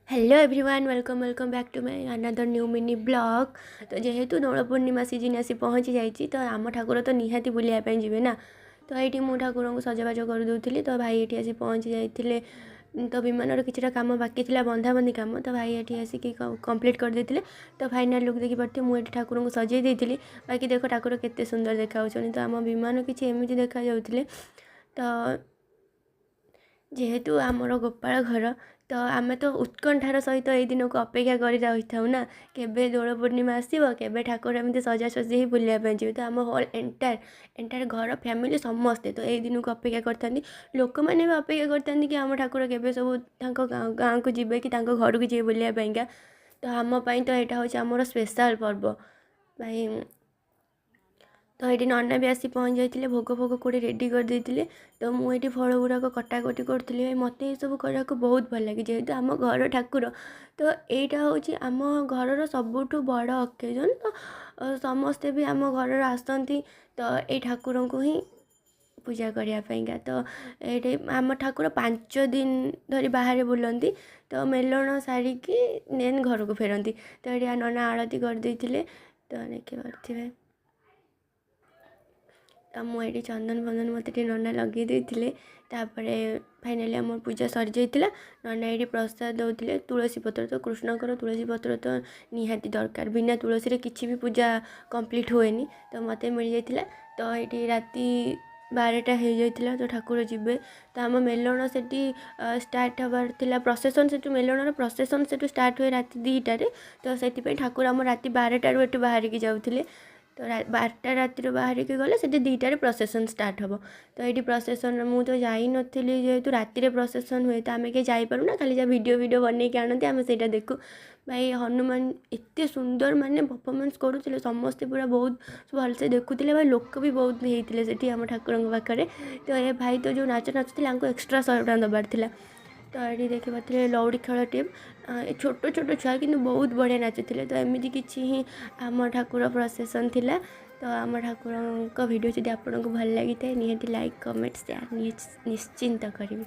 Hello everyone welcome back to my another new mini blog. तो जेहेतु दोल पूर्णिमा season आसी पहुँची जाइए तो आम ठाकुर तो निहाती बुलायापी जी ना। तो ये मु ठाकुर को सजबाज करदे तो भाई ये आसी पहुँची जाते। तो विमान किसी काम बाकी था बंधाबंधी काम तो भाई ये आसिक कंप्लीट करदे। तो फाइनाल लुक देखी पार्थे मुझे ठाकुर को सजे देती। बाकी देख ठाकुर केते सुंदर देखा। तो आम विमान किसी एमती देखा जाते। तो जेहेतु आमर गोपाल घर तो आम तो उत्कंठार सहित यही दिन को अपेक्षा कर ना केबे दोल पूर्णिमा आसो केबे ठाकुर एमती सजासजी ही बुलायापी जी। तो आम होल एंटायर घर फैमिली समस्ते तो यही दिन को अपेक्षा करते। लोक मैंने भी अपेक्षा करते कि आम ठाकुर केबे सब गाँव को जीवे कि घर को जी बुलायापी। तो आम तो यहाँ हूँ आमर स्पेशल पर्व भाई। तो ये नना भी आसी पहुँच जाते भोग फोग कौटे रेडी करदे। तो मुझे फल गुड़ाक कटाकटी करी मत ये सब करा बहुत भल लगे जेहेतु आम घर ठाकुर। तो यहाँ हूँ आम घर सबुठ बड़ अकेजन। तो समस्ते भी आम घर आसती तो ये ठाकुर को ही पूजा करने। तो ये आम ठाकुर 5 दिन धरी बाहर बुलती। तो मेलण सारिकी देन घर को फेरती। तो ये नना आरती करदे तो देखिए पारे। तो मुझे चंदन फंदन मत नना लगे देते। फाइनाली आम पूजा सरी जाइए। नना ये प्रसाद दौले तुलसी पत्र। तो कृष्णकर तुलसी पत्र तो निहाती दरकार बिना तुलसी किसी भी पूजा कंप्लीट हुए। तो मत मिल जाता। तो ये राति 12टा हो जाता। तो ठाकुर जीवे तो आम मेलण से स्टार्ट हबार थिला प्रोसेसन से मेलण प्रोसेसन से स्टार्ट हुए राति 2टारे। तो से ठाकुर आम राति 12टारू एटू बाहर की जाते। तो 12टा रातिर बाहर की गले से 2टारे प्रोसेसन स्टार्ट हम। तो ये प्रोसेसन मु तो जाई नथिली जेहेतु रातिर प्रोसेसन हुए तो आम कहीं जापरू ना खाली जहाँ वीडियो बन के आनते आम से देखू। भाई हनुमान एत सुंदर माने परफॉर्मेंस करुले समस्ते पूरा बहुत भलसे देखुले। भाई लोक भी बहुत होते से आम ठाकुर पाखे। तो ये भाई तो जो नाच नाचुले एक्सट्रा 100 टଙ୍କା दबार था। तो ये देखी पारे लौड़ी खेल टीम छोट छोट छुआ कि बहुत बढ़िया नाचुले। तो एमती किसी ही आम ठाकुर प्रोसेसन थिला। तो आम ठाकुर भिडियो जब आपको भल लगी था निहाती लाइक कमेंट शेयर निश्चिंत करी।